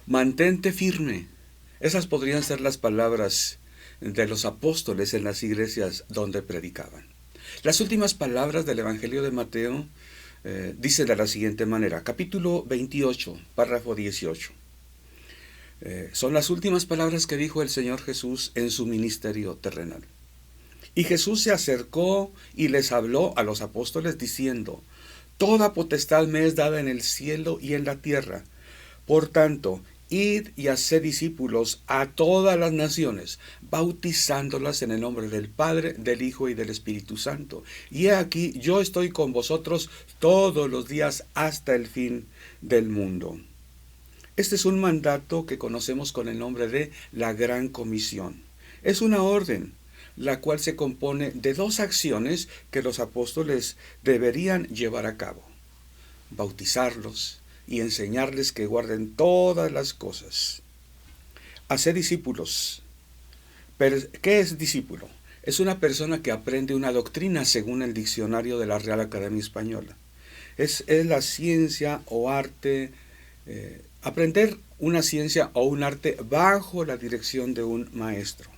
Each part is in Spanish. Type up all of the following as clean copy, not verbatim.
Mantente firme. Esas podrían ser las palabras de los apóstoles en las iglesias donde predicaban. Las últimas palabras del Evangelio de Mateo dicen de la siguiente manera, capítulo 28, párrafo 18. Son las últimas palabras que dijo el Señor Jesús en su ministerio terrenal. Y Jesús se acercó y les habló a los apóstoles diciendo, toda potestad me es dada en el cielo y en la tierra. Por tanto, id y haced discípulos a todas las naciones, bautizándolas en el nombre del Padre, del Hijo y del Espíritu Santo. Y he aquí, yo estoy con vosotros todos los días hasta el fin del mundo. Este es un mandato que conocemos con el nombre de la Gran Comisión. Es una orden, la cual se compone de dos acciones que los apóstoles deberían llevar a cabo: bautizarlos y enseñarles que guarden todas las cosas. Hacer discípulos. Pero, ¿qué es discípulo? Es una persona que aprende una doctrina según el diccionario de la Real Academia Española. Es la ciencia o arte, aprender una ciencia o un arte bajo la dirección de un maestro.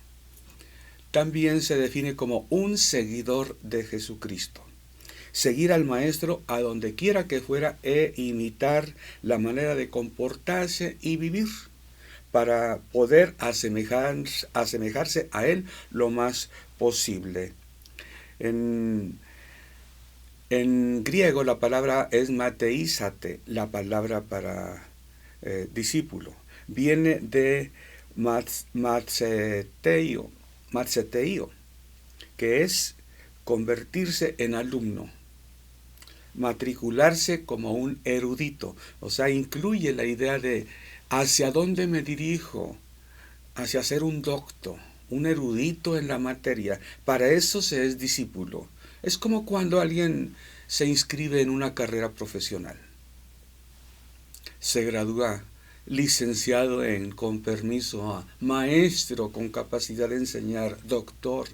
También se define como un seguidor de Jesucristo. Seguir al Maestro a donde quiera que fuera e imitar la manera de comportarse y vivir para poder asemejarse a Él lo más posible. En griego la palabra es mateísate, la palabra para discípulo. Viene de matzeteio, que es convertirse en alumno. Matricularse como un erudito, o sea, incluye la idea de hacia dónde me dirijo, hacia ser un docto, un erudito en la materia. Para eso se es discípulo. Es como cuando alguien se inscribe en una carrera profesional. Se gradúa licenciado en, con permiso a maestro con capacidad de enseñar, doctor,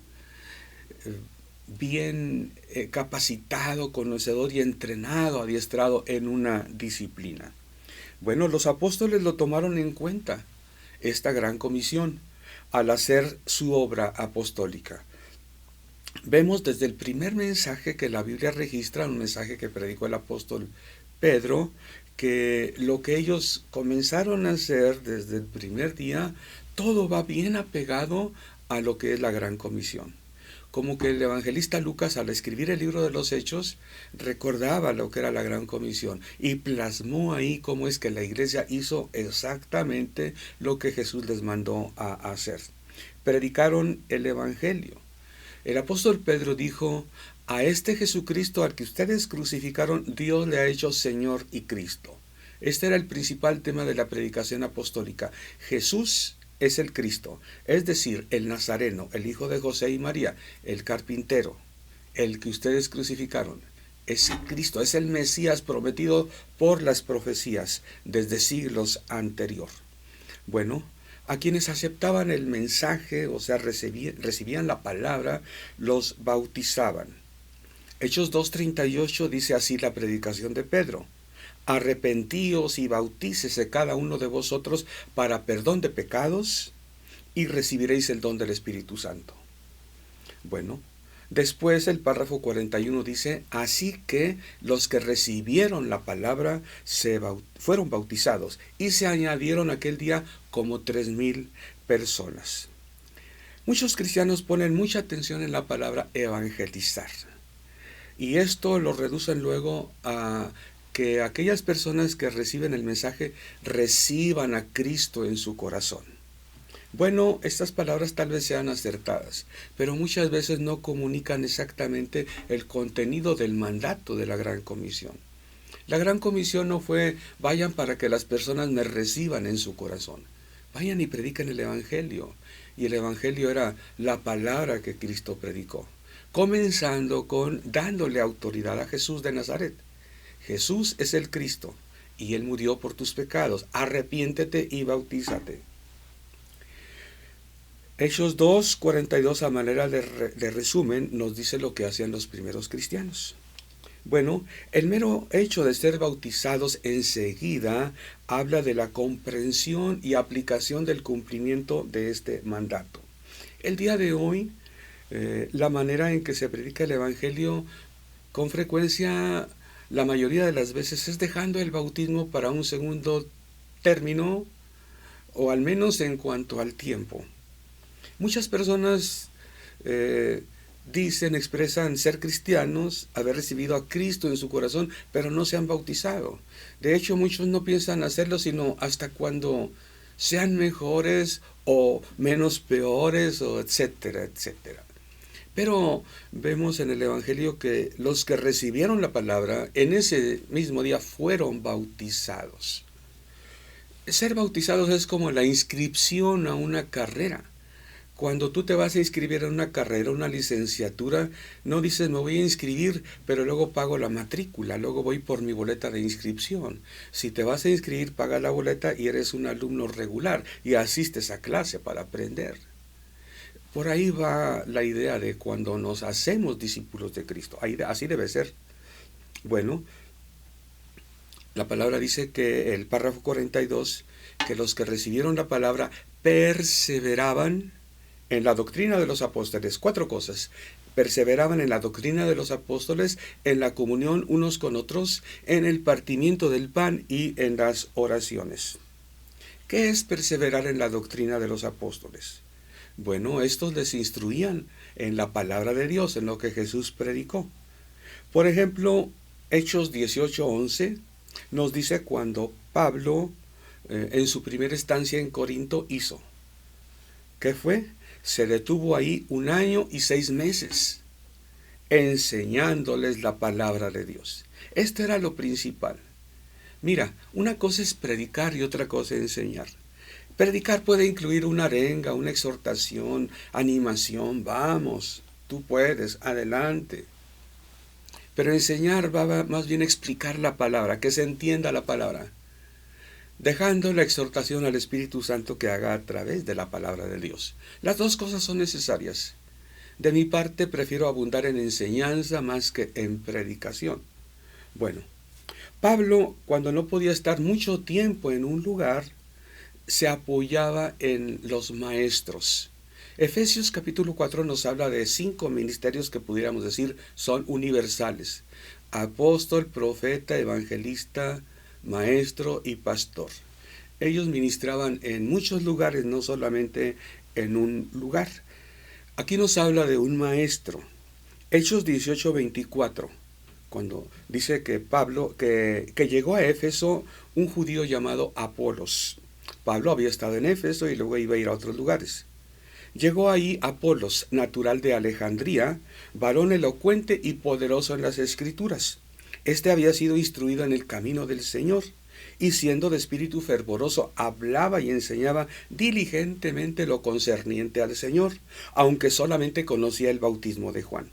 bien capacitado, conocedor y entrenado, adiestrado en una disciplina. Bueno, los apóstoles lo tomaron en cuenta, esta gran comisión, al hacer su obra apostólica. Vemos desde el primer mensaje que la Biblia registra, un mensaje que predicó el apóstol Pedro, que lo que ellos comenzaron a hacer desde el primer día, todo va bien apegado a lo que es la gran comisión. Como que el evangelista Lucas, al escribir el libro de los Hechos, recordaba lo que era la gran comisión y plasmó ahí cómo es que la iglesia hizo exactamente lo que Jesús les mandó a hacer. Predicaron el evangelio. El apóstol Pedro dijo, a este Jesucristo al que ustedes crucificaron, Dios le ha hecho Señor y Cristo. Este era el principal tema de la predicación apostólica. Jesús es el Cristo, es decir, el Nazareno, el hijo de José y María, el carpintero, el que ustedes crucificaron. Es Cristo, es el Mesías prometido por las profecías desde siglos anterior. Bueno, a quienes aceptaban el mensaje, o sea, recibían la palabra, los bautizaban. Hechos 2:38 dice así la predicación de Pedro. Arrepentíos y bautícese cada uno de vosotros para perdón de pecados y recibiréis el don del Espíritu Santo. Bueno, después el párrafo 41 dice, así que los que recibieron la palabra fueron bautizados y se añadieron aquel día como 3,000 personas. Muchos cristianos ponen mucha atención en la palabra evangelizar y esto lo reducen luego a que aquellas personas que reciben el mensaje reciban a Cristo en su corazón. Bueno, estas palabras tal vez sean acertadas, pero muchas veces no comunican exactamente el contenido del mandato de la Gran Comisión. La Gran Comisión no fue, vayan para que las personas me reciban en su corazón. Vayan y prediquen el Evangelio. Y el Evangelio era la palabra que Cristo predicó, comenzando con dándole autoridad a Jesús de Nazaret. Jesús es el Cristo y Él murió por tus pecados. Arrepiéntete y bautízate. Hechos 2:42 a manera de resumen nos dice lo que hacían los primeros cristianos. Bueno, el mero hecho de ser bautizados enseguida habla de la comprensión y aplicación del cumplimiento de este mandato. El día de hoy, la manera en que se predica el Evangelio, con frecuencia, la mayoría de las veces es dejando el bautismo para un segundo término, o al menos en cuanto al tiempo. Muchas personas eh, dicen, expresan ser cristianos, haber recibido a Cristo en su corazón, pero no se han bautizado. De hecho, muchos no piensan hacerlo sino hasta cuando sean mejores o menos peores, o etcétera, etcétera. Pero vemos en el Evangelio que los que recibieron la palabra en ese mismo día fueron bautizados. Ser bautizados es como la inscripción a una carrera. Cuando tú te vas a inscribir en una carrera, una licenciatura, no dices me voy a inscribir, pero luego pago la matrícula, luego voy por mi boleta de inscripción. Si te vas a inscribir, paga la boleta y eres un alumno regular y asistes a clase para aprender. Por ahí va la idea de cuando nos hacemos discípulos de Cristo. Así debe ser. Bueno, la palabra dice que el párrafo 42, que los que recibieron la palabra perseveraban en la doctrina de los apóstoles. 4 cosas. Perseveraban en la doctrina de los apóstoles, en la comunión unos con otros, en el partimiento del pan y en las oraciones. ¿Qué es perseverar en la doctrina de los apóstoles? Bueno, estos les instruían en la palabra de Dios, en lo que Jesús predicó. Por ejemplo, Hechos 18:11 nos dice cuando Pablo, en su primera estancia en Corinto, hizo. ¿Qué fue? Se detuvo ahí 1 año y 6 meses, enseñándoles la palabra de Dios. Esto era lo principal. Mira, una cosa es predicar y otra cosa es enseñar. Predicar puede incluir una arenga, una exhortación, animación, vamos, tú puedes, adelante. Pero enseñar va más bien a explicar la palabra, que se entienda la palabra, dejando la exhortación al Espíritu Santo que haga a través de la palabra de Dios. Las dos cosas son necesarias. De mi parte prefiero abundar en enseñanza más que en predicación. Bueno, Pablo, cuando no podía estar mucho tiempo en un lugar, se apoyaba en los maestros. Efesios capítulo 4 nos habla de 5 ministerios que pudiéramos decir son universales: apóstol, profeta, evangelista, maestro y pastor. Ellos ministraban en muchos lugares, no solamente en un lugar. Aquí nos habla de un maestro. Hechos 18:24, cuando dice que Pablo, que llegó a Éfeso un judío llamado Apolos. Pablo había estado en Éfeso y luego iba a ir a otros lugares. Llegó ahí Apolos, natural de Alejandría, varón elocuente y poderoso en las Escrituras. Este había sido instruido en el camino del Señor, y siendo de espíritu fervoroso, hablaba y enseñaba diligentemente lo concerniente al Señor, aunque solamente conocía el bautismo de Juan.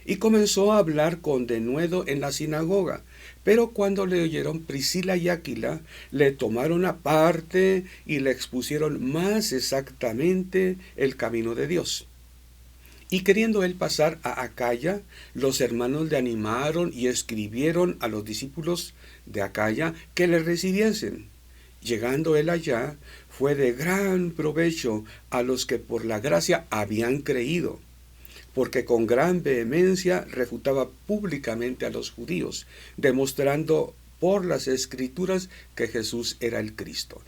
Y comenzó a hablar con denuedo en la sinagoga. Pero cuando le oyeron Priscila y Aquila, le tomaron aparte y le expusieron más exactamente el camino de Dios. Y queriendo él pasar a Acaya, los hermanos le animaron y escribieron a los discípulos de Acaya que le recibiesen. Llegando él allá, fue de gran provecho a los que por la gracia habían creído, porque con gran vehemencia refutaba públicamente a los judíos, demostrando por las Escrituras que Jesús era el Cristo.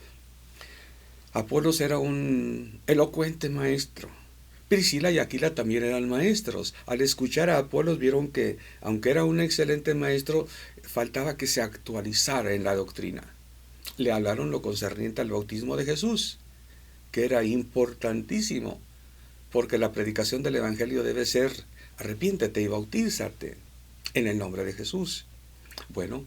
Apolos era un elocuente maestro. Priscila y Aquila también eran maestros. Al escuchar a Apolos vieron que, aunque era un excelente maestro, faltaba que se actualizara en la doctrina. Le hablaron lo concerniente al bautismo de Jesús, que era importantísimo, porque la predicación del Evangelio debe ser: arrepiéntete y bautízate en el nombre de Jesús. Bueno,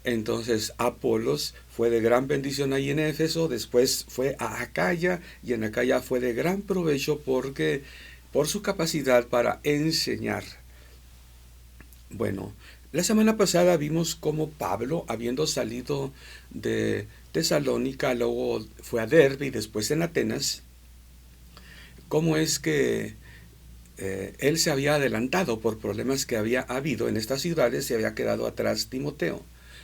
entonces Apolos fue de gran bendición ahí en Éfeso, después fue a Acaya, y en Acaya fue de gran provecho por su capacidad para enseñar. Bueno, la semana pasada vimos cómo Pablo, habiendo salido de Tesalónica, luego fue a Derbe y después en Atenas, cómo es que él se había adelantado por problemas que había habido en estas ciudades, se había quedado atrás Timoteo.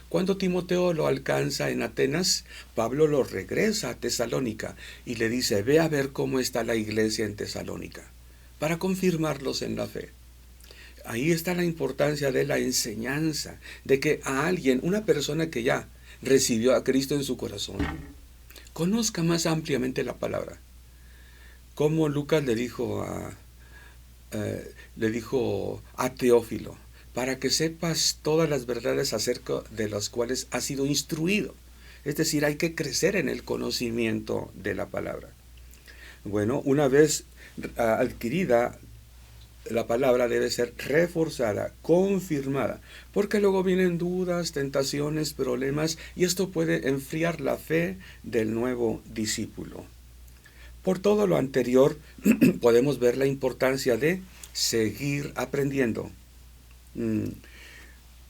Cuando Timoteo lo alcanza en Atenas, Pablo lo regresa a Tesalónica y le dice, ve a ver cómo está la iglesia en Tesalónica, para confirmarlos en la fe. Ahí está la importancia de la enseñanza, de que a alguien, una persona que ya recibió a Cristo en su corazón, conozca más ampliamente la palabra. Como Lucas le dijo a Teófilo, para que sepas todas las verdades acerca de las cuales has sido instruido. Es decir, hay que crecer en el conocimiento de la palabra. Bueno, una vez adquirida, la palabra debe ser reforzada, confirmada, porque luego vienen dudas, tentaciones, problemas, y esto puede enfriar la fe del nuevo discípulo. Por todo lo anterior, podemos ver la importancia de seguir aprendiendo,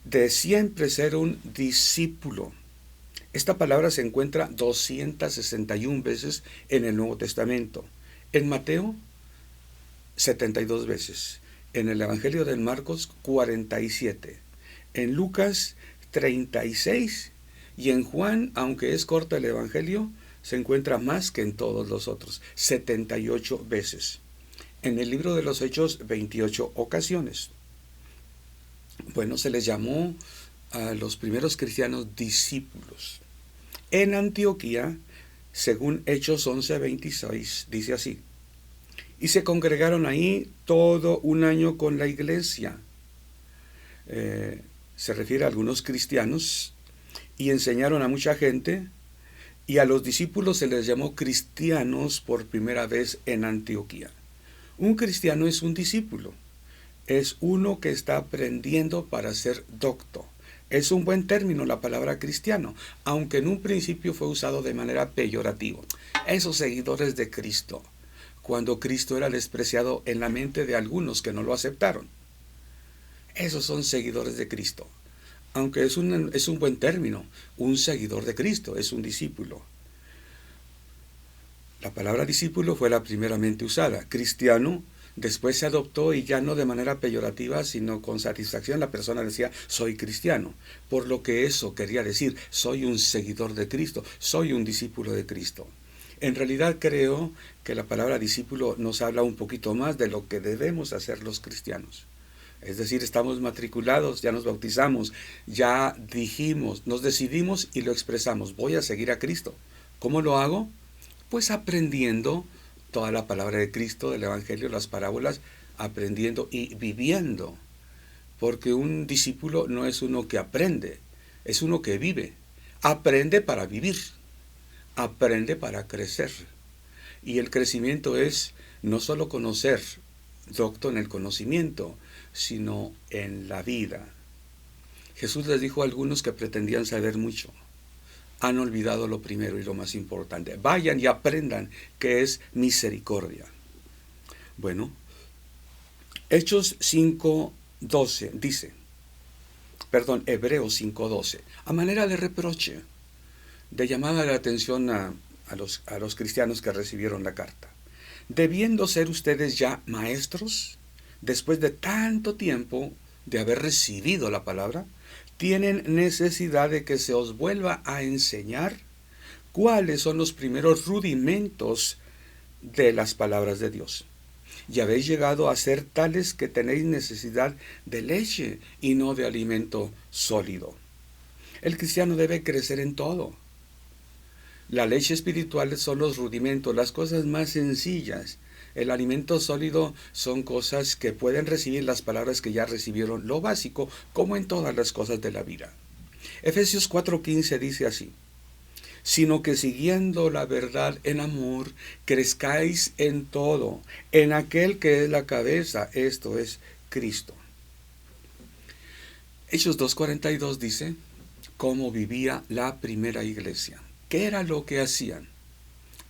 de siempre ser un discípulo. Esta palabra se encuentra 261 veces en el Nuevo Testamento. En Mateo, 72 veces. En el Evangelio de Marcos, 47. En Lucas, 36. Y en Juan, aunque es corto el Evangelio, se encuentra más que en todos los otros, 78 veces. En el libro de los Hechos, 28 ocasiones. Bueno, se les llamó a los primeros cristianos discípulos. En Antioquía, según Hechos 11:26, dice así: y se congregaron ahí todo un año con la iglesia. Se refiere a algunos cristianos, y enseñaron a mucha gente, y a los discípulos se les llamó cristianos por primera vez en Antioquía. Un cristiano es un discípulo, es uno que está aprendiendo para ser docto. Es un buen término la palabra cristiano, aunque en un principio fue usado de manera peyorativa. Esos seguidores de Cristo, cuando Cristo era despreciado en la mente de algunos que no lo aceptaron. Esos son seguidores de Cristo. Aunque es un buen término, un seguidor de Cristo es un discípulo. La palabra discípulo fue la primeramente usada. Cristiano después se adoptó, y ya no de manera peyorativa, sino con satisfacción. La persona decía, soy cristiano. Por lo que eso quería decir, soy un seguidor de Cristo, soy un discípulo de Cristo. En realidad creo que la palabra discípulo nos habla un poquito más de lo que debemos hacer los cristianos. Es decir, estamos matriculados, ya nos bautizamos, ya dijimos, nos decidimos y lo expresamos. Voy a seguir a Cristo. ¿Cómo lo hago? Pues aprendiendo toda la palabra de Cristo, del Evangelio, las parábolas, aprendiendo y viviendo. Porque un discípulo no es uno que aprende, es uno que vive. Aprende para vivir, aprende para crecer. Y el crecimiento es no solo conocer, docto en el conocimiento, sino en la vida. Jesús les dijo a algunos que pretendían saber mucho: han olvidado lo primero y lo más importante. Vayan y aprendan qué es misericordia. Bueno, Hechos 5:12 dice, Hebreos 5:12, a manera de reproche, de llamada de atención a los cristianos que recibieron la carta. Debiendo ser ustedes ya maestros, después de tanto tiempo de haber recibido la palabra, tienen necesidad de que se os vuelva a enseñar cuáles son los primeros rudimentos de las palabras de Dios. Y habéis llegado a ser tales que tenéis necesidad de leche y no de alimento sólido. El cristiano debe crecer en todo. La leche espiritual son los rudimentos, las cosas más sencillas. El alimento sólido son cosas que pueden recibir las palabras que ya recibieron, lo básico, como en todas las cosas de la vida. Efesios 4:15 dice así: sino que siguiendo la verdad en amor, crezcáis en todo, en aquel que es la cabeza, esto es Cristo. Hechos 2:42 dice cómo vivía la primera iglesia. ¿Qué era lo que hacían?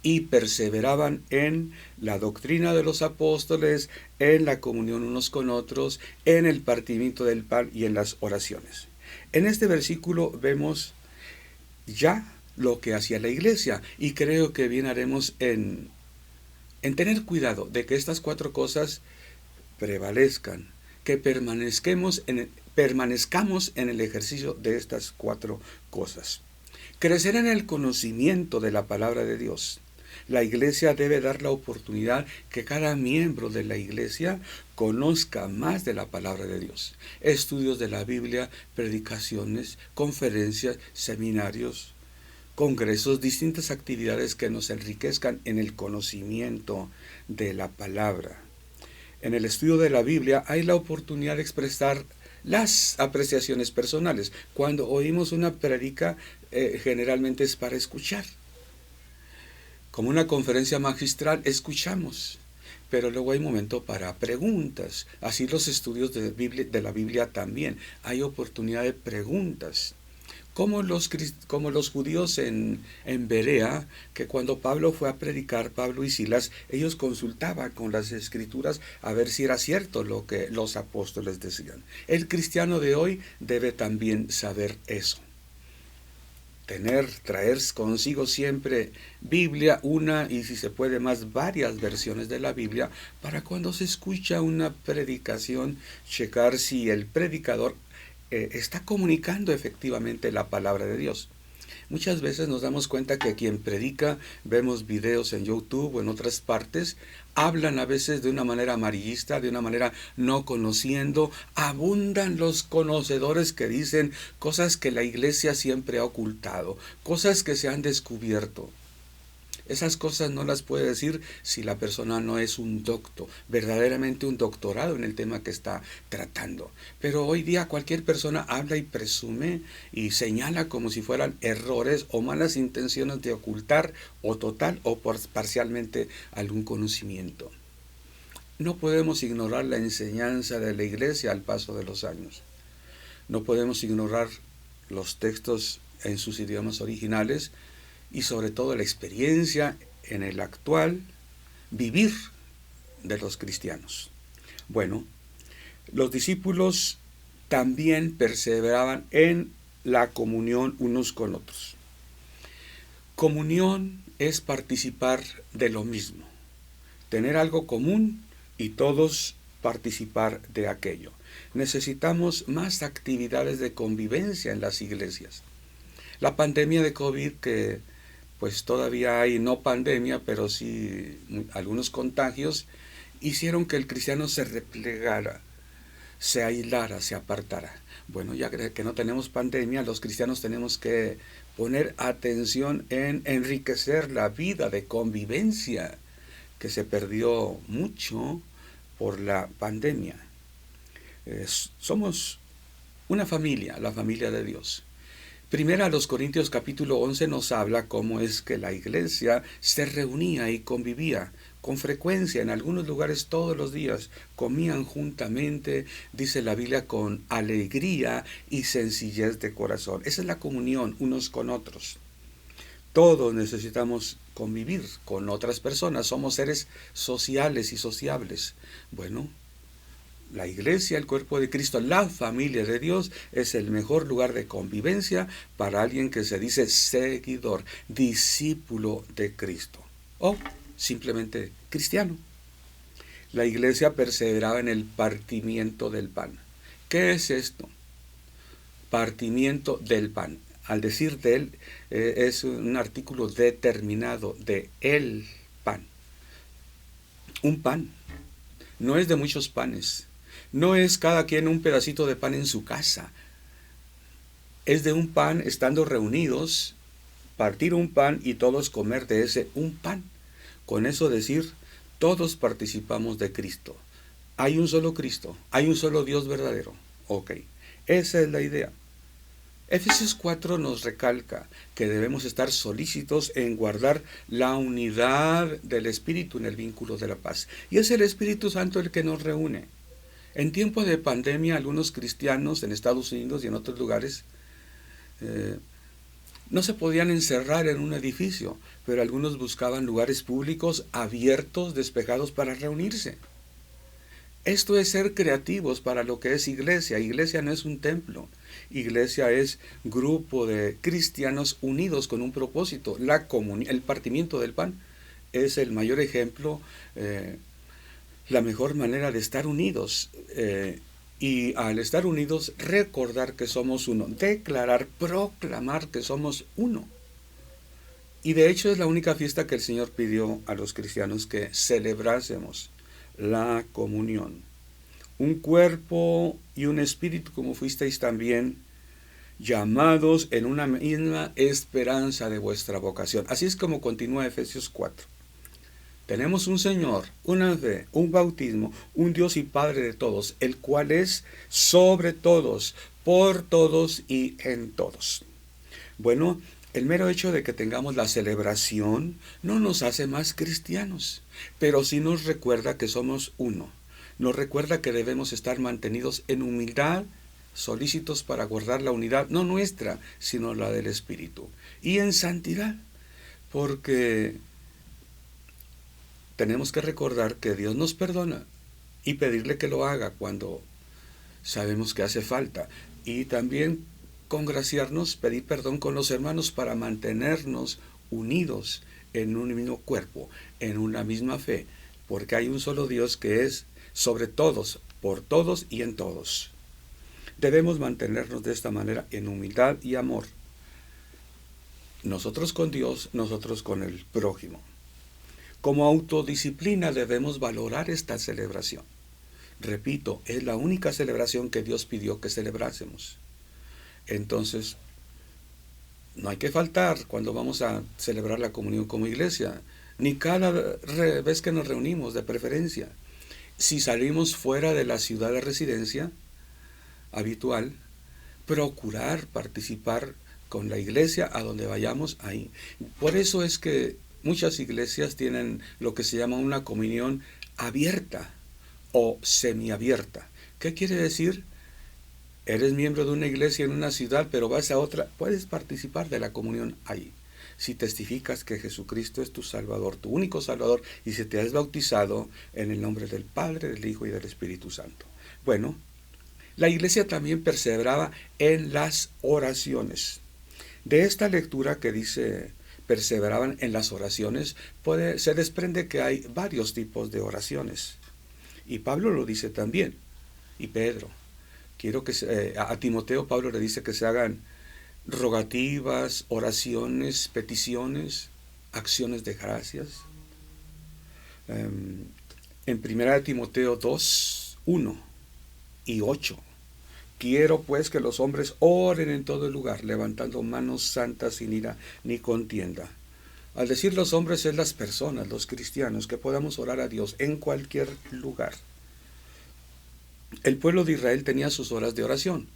Y perseveraban en la doctrina de los apóstoles, en la comunión unos con otros, en el partimiento del pan y en las oraciones. En este versículo vemos ya lo que hacía la iglesia, y creo que bien haremos en tener cuidado de que estas cuatro cosas prevalezcan, que permanezcamos en el ejercicio de estas 4 cosas. Crecer en el conocimiento de la palabra de Dios. La iglesia debe dar la oportunidad que cada miembro de la iglesia conozca más de la palabra de Dios. Estudios de la Biblia, predicaciones, conferencias, seminarios, congresos, distintas actividades que nos enriquezcan en el conocimiento de la palabra. En el estudio de la Biblia hay la oportunidad de expresar las apreciaciones personales. Cuando oímos una prédica, generalmente es para escuchar. Como una conferencia magistral, escuchamos, pero luego hay momento para preguntas. Así los estudios de la Biblia también. Hay oportunidad de preguntas. Como los judíos en Berea, que cuando Pablo fue a predicar, Pablo y Silas, ellos consultaban con las escrituras a ver si era cierto lo que los apóstoles decían. El cristiano de hoy debe también saber eso. Traer consigo siempre Biblia, una y si se puede más varias versiones de la Biblia, para cuando se escucha una predicación, checar si el predicador está comunicando efectivamente la palabra de Dios. Muchas veces nos damos cuenta que quien predica, vemos videos en YouTube o en otras partes, hablan a veces de una manera amarillista, de una manera no conociendo. Abundan los conocedores que dicen cosas que la iglesia siempre ha ocultado, cosas que se han descubierto. Esas cosas no las puede decir si la persona no es un doctor, verdaderamente un doctorado en el tema que está tratando. Pero hoy día cualquier persona habla y presume y señala como si fueran errores o malas intenciones de ocultar o total o parcialmente algún conocimiento. No podemos ignorar la enseñanza de la iglesia al paso de los años. No podemos ignorar los textos en sus idiomas originales, y sobre todo la experiencia en el actual vivir de los cristianos. Bueno, los discípulos también perseveraban en la comunión unos con otros. Comunión es participar de lo mismo, tener algo común y todos participar de aquello. Necesitamos más actividades de convivencia en las iglesias. La pandemia de COVID, que pues todavía hay no pandemia, pero sí algunos contagios, hicieron que el cristiano se replegara, se aislara, se apartara. Bueno, ya que no tenemos pandemia, los cristianos tenemos que poner atención en enriquecer la vida de convivencia que se perdió mucho por la pandemia. Somos una familia, la familia de Dios. Primera a los Corintios capítulo 11 nos habla cómo es que la iglesia se reunía y convivía con frecuencia, en algunos lugares todos los días, comían juntamente, dice la Biblia, con alegría y sencillez de corazón. Esa es la comunión unos con otros. Todos necesitamos convivir con otras personas, somos seres sociales y sociables. Bueno, la iglesia, el cuerpo de Cristo, la familia de Dios es el mejor lugar de convivencia para alguien que se dice seguidor, discípulo de Cristo o simplemente cristiano. La iglesia perseveraba en el partimiento del pan. ¿Qué es esto? Partimiento del pan. Al decir de él, es un artículo determinado de el pan. Un pan. No es de muchos panes. No es cada quien un pedacito de pan en su casa. Es de un pan estando reunidos, partir un pan y todos comer de ese un pan. Con eso decir, todos participamos de Cristo. Hay un solo Cristo, hay un solo Dios verdadero. Ok, esa es la idea. Efesios 4 nos recalca que debemos estar solícitos en guardar la unidad del Espíritu en el vínculo de la paz. Y es el Espíritu Santo el que nos reúne. En tiempo de pandemia, algunos cristianos en Estados Unidos y en otros lugares no se podían encerrar en un edificio, pero algunos buscaban lugares públicos abiertos, despejados para reunirse. Esto es ser creativos para lo que es iglesia. Iglesia no es un templo. Iglesia es grupo de cristianos unidos con un propósito. El partimiento del pan es el mayor ejemplo. la mejor manera de estar unidos. Y al estar unidos, recordar que somos uno, declarar, proclamar que somos uno. Y de hecho es la única fiesta que el Señor pidió a los cristianos que celebrásemos, la comunión. Un cuerpo y un espíritu, como fuisteis también llamados en una misma esperanza de vuestra vocación. Así es como continúa Efesios 4. Tenemos un Señor, una fe, un bautismo, un Dios y Padre de todos, el cual es sobre todos, por todos y en todos. Bueno, el mero hecho de que tengamos la celebración no nos hace más cristianos, pero sí nos recuerda que somos uno. Nos recuerda que debemos estar mantenidos en humildad, solícitos para guardar la unidad, no nuestra, sino la del Espíritu, y en santidad, porque tenemos que recordar que Dios nos perdona y pedirle que lo haga cuando sabemos que hace falta, y también congraciarnos, pedir perdón con los hermanos para mantenernos unidos en un mismo cuerpo, en una misma fe, porque hay un solo Dios que es sobre todos, por todos y en todos. Debemos mantenernos de esta manera en humildad y amor. Nosotros con Dios, nosotros con el prójimo. Como autodisciplina debemos valorar esta celebración. Repito, es la única celebración que Dios pidió que celebrásemos. Entonces, no hay que faltar cuando vamos a celebrar la comunión como iglesia, ni cada vez que nos reunimos, de preferencia. Si salimos fuera de la ciudad de residencia habitual, procurar participar con la iglesia a donde vayamos ahí. Por eso es que muchas iglesias tienen lo que se llama una comunión abierta o semiabierta. ¿Qué quiere decir? Eres miembro de una iglesia en una ciudad, pero vas a otra, puedes participar de la comunión ahí. Si testificas que Jesucristo es tu Salvador, tu único Salvador, y si te has bautizado en el nombre del Padre, del Hijo y del Espíritu Santo. Bueno, la iglesia también perseveraba en las oraciones. De esta lectura que dice perseveraban en las oraciones, se desprende que hay varios tipos de oraciones. Y Pablo lo dice también, y Pedro. Quiero que a Timoteo Pablo le dice que se hagan rogativas, oraciones, peticiones, acciones de gracias. En 1 Timoteo 2, 1 y 8. Quiero pues que los hombres oren en todo lugar, levantando manos santas sin ira ni contienda. Al decir los hombres es las personas, los cristianos, que podamos orar a Dios en cualquier lugar. El pueblo de Israel tenía sus horas de oración.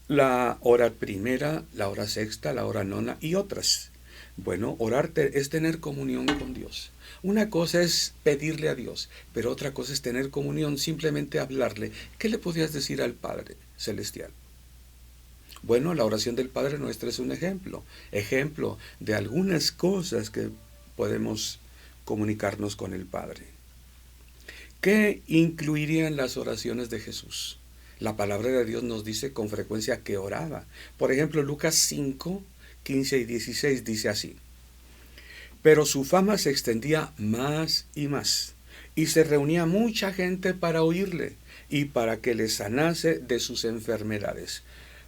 La hora primera, la hora sexta, la hora nona y otras. Bueno, orar es tener comunión con Dios. Una cosa es pedirle a Dios, pero otra cosa es tener comunión, simplemente hablarle. ¿Qué le podías decir al Padre Celestial? Bueno, la oración del Padre Nuestro es un ejemplo de algunas cosas que podemos comunicarnos con el Padre. ¿Qué incluirían las oraciones de Jesús? La palabra de Dios nos dice con frecuencia que oraba. Por ejemplo, Lucas 5, 15 y 16 dice así: pero su fama se extendía más y más, y se reunía mucha gente para oírle y para que le sanase de sus enfermedades.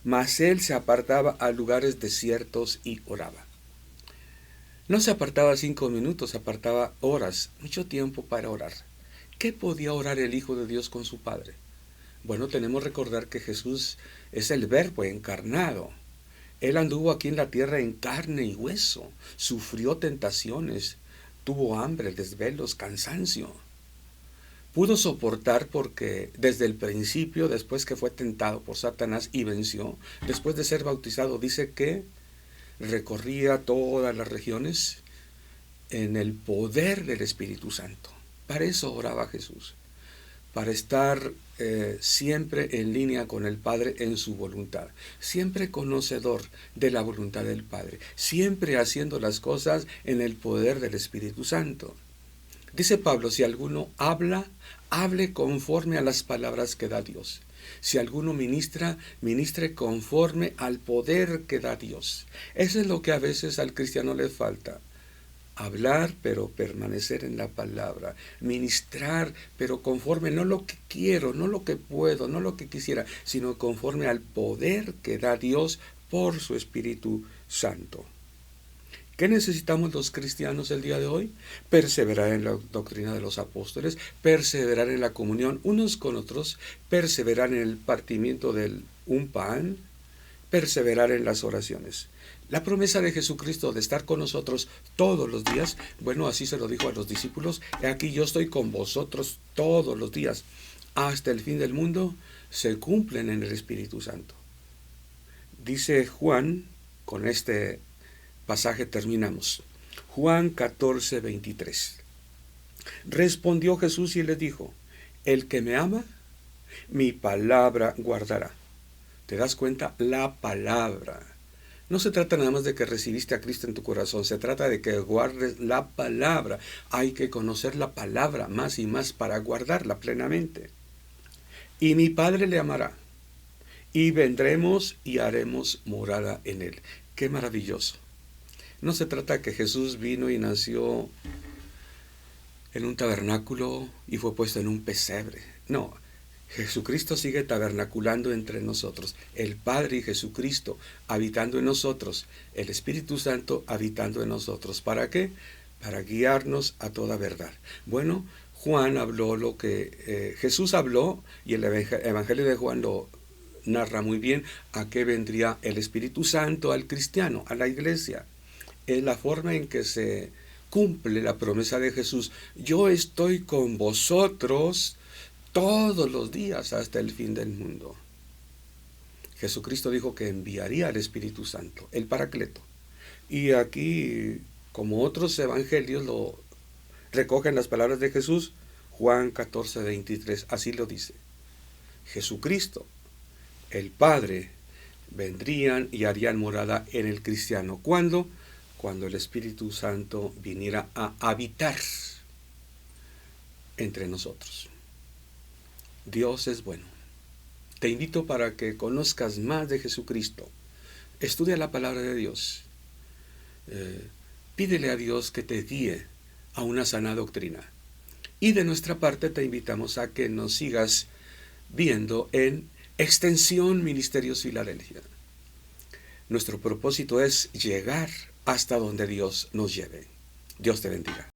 Mas él se apartaba a lugares desiertos y oraba. No se apartaba 5 minutos, se apartaba horas, mucho tiempo para orar. ¿Qué podía orar el Hijo de Dios con su Padre? Bueno, tenemos que recordar que Jesús es el Verbo encarnado. Él anduvo aquí en la tierra en carne y hueso, sufrió tentaciones, tuvo hambre, desvelos, cansancio. Pudo soportar porque desde el principio, después que fue tentado por Satanás y venció, después de ser bautizado, dice que recorría todas las regiones en el poder del Espíritu Santo. Para eso oraba Jesús, para estar siempre en línea con el Padre en su voluntad, siempre conocedor de la voluntad del Padre, siempre haciendo las cosas en el poder del Espíritu Santo. Dice Pablo, si alguno habla, hable conforme a las palabras que da Dios. Si alguno ministra, ministre conforme al poder que da Dios. Eso es lo que a veces al cristiano le falta. Hablar, pero permanecer en la palabra. Ministrar, pero conforme, no lo que quiero, no lo que puedo, no lo que quisiera, sino conforme al poder que da Dios por su Espíritu Santo. ¿Qué necesitamos los cristianos el día de hoy? Perseverar en la doctrina de los apóstoles, perseverar en la comunión unos con otros, perseverar en el partimiento del un pan, perseverar en las oraciones. La promesa de Jesucristo de estar con nosotros todos los días, bueno, así se lo dijo a los discípulos: he aquí yo estoy con vosotros todos los días, hasta el fin del mundo, se cumplen en el Espíritu Santo. Dice Juan, con este pasaje terminamos. Juan 14, 23. Respondió Jesús y le dijo: el que me ama, mi palabra guardará. ¿Te das cuenta? La palabra. No se trata nada más de que recibiste a Cristo en tu corazón, se trata de que guardes la palabra. Hay que conocer la palabra más y más para guardarla plenamente. Y mi Padre le amará, y vendremos y haremos morada en él. ¡Qué maravilloso! No se trata que Jesús vino y nació en un tabernáculo y fue puesto en un pesebre. No, Jesucristo sigue tabernaculando entre nosotros. El Padre y Jesucristo habitando en nosotros. El Espíritu Santo habitando en nosotros. ¿Para qué? Para guiarnos a toda verdad. Bueno, Juan habló lo que Jesús habló, y el Evangelio de Juan lo narra muy bien, a qué vendría el Espíritu Santo al cristiano, a la iglesia. Es la forma en que se cumple la promesa de Jesús: yo estoy con vosotros todos los días hasta el fin del mundo. Jesucristo dijo que enviaría al Espíritu Santo, el Paracleto. Y aquí, como otros evangelios lo recogen las palabras de Jesús, Juan 14, 23, así lo dice. Jesucristo, el Padre, vendrían y harían morada en el cristiano. ¿Cuándo? Cuando el Espíritu Santo viniera a habitar entre nosotros. Dios es bueno. Te invito para que conozcas más de Jesucristo. Estudia la palabra de Dios. Pídele a Dios que te guíe a una sana doctrina. Y de nuestra parte te invitamos a que nos sigas viendo en Extensión Ministerios Filadelfia. Nuestro propósito es llegar hasta donde Dios nos lleve. Dios te bendiga.